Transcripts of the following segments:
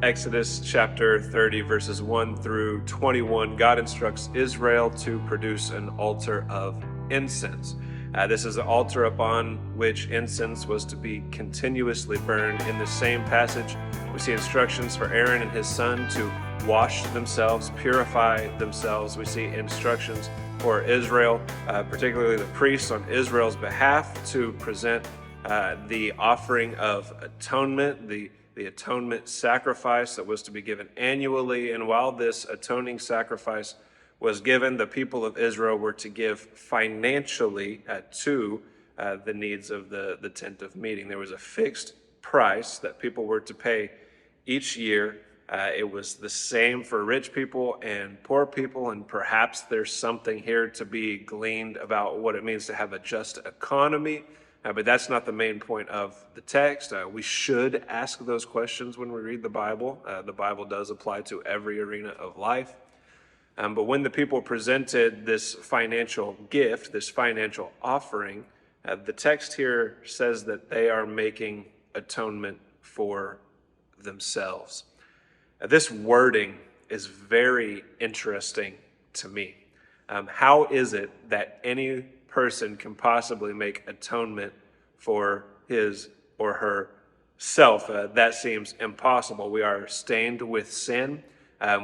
Exodus chapter 30, verses 1 through 21, God instructs Israel to produce an altar of incense. This is an altar upon which incense was to be continuously burned. In the same passage, we see instructions for Aaron and his son to wash themselves, purify themselves. We see instructions for Israel, particularly the priests on Israel's behalf, to present the offering of atonement, the atonement sacrifice that was to be given annually. And while this atoning sacrifice was given, the people of Israel were to give financially to the needs of the tent of meeting. There was a fixed price that people were to pay each year. It was the same for rich people and poor people, and perhaps there's something here to be gleaned about what it means to have a just economy. But that's not the main point of the text. We should ask those questions when we read the Bible. The Bible does apply to every arena of life. But when the people presented this financial gift, this financial offering, the text here says that they are making atonement for themselves. This wording is very interesting to me. How is it that any person can possibly make atonement for his or her self? That seems impossible. We are stained with sin.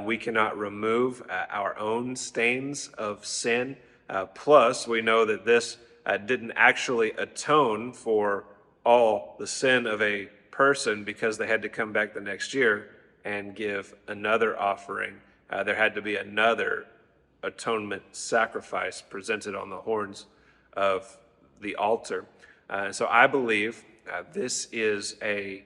We cannot remove our own stains of sin. Plus, we know that this didn't actually atone for all the sin of a person, because they had to come back the next year and give another offering. There had to be another atonement sacrifice presented on the horns of the altar. So I believe this is a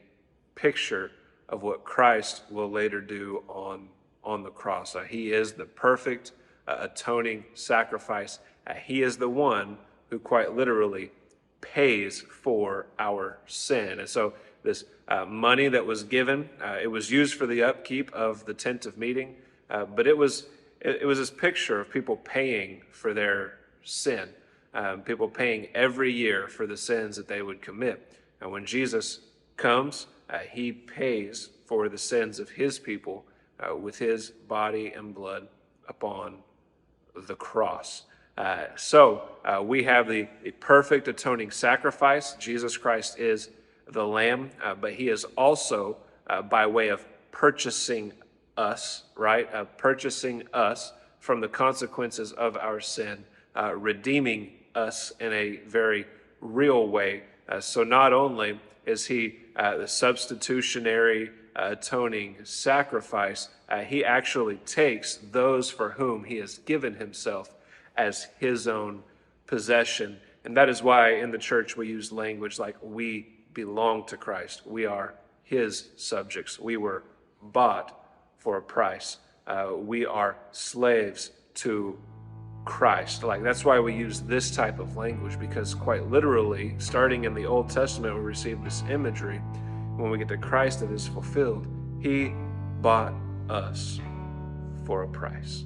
picture of what Christ will later do on the cross. He is the perfect atoning sacrifice. He is the one who quite literally pays for our sin. And so this money that was given, it was used for the upkeep of the tent of meeting, but it was this picture of people paying for their sin. People paying every year for the sins that they would commit. And when Jesus comes, he pays for the sins of his people with his body and blood upon the cross. So we have the perfect atoning sacrifice. Jesus Christ is the Lamb, but he is also by way of purchasing us, right? Purchasing us from the consequences of our sin, redeeming us in a very real way. So not only is he the substitutionary atoning sacrifice, he actually takes those for whom he has given himself as his own possession. And that is why in the church we use language like we belong to Christ. We are his subjects. We were bought for a price. We are slaves to Christ. That's why we use this type of language, because quite literally, starting in the Old Testament, we receive this imagery. When we get to Christ, it is fulfilled. He bought us for a price.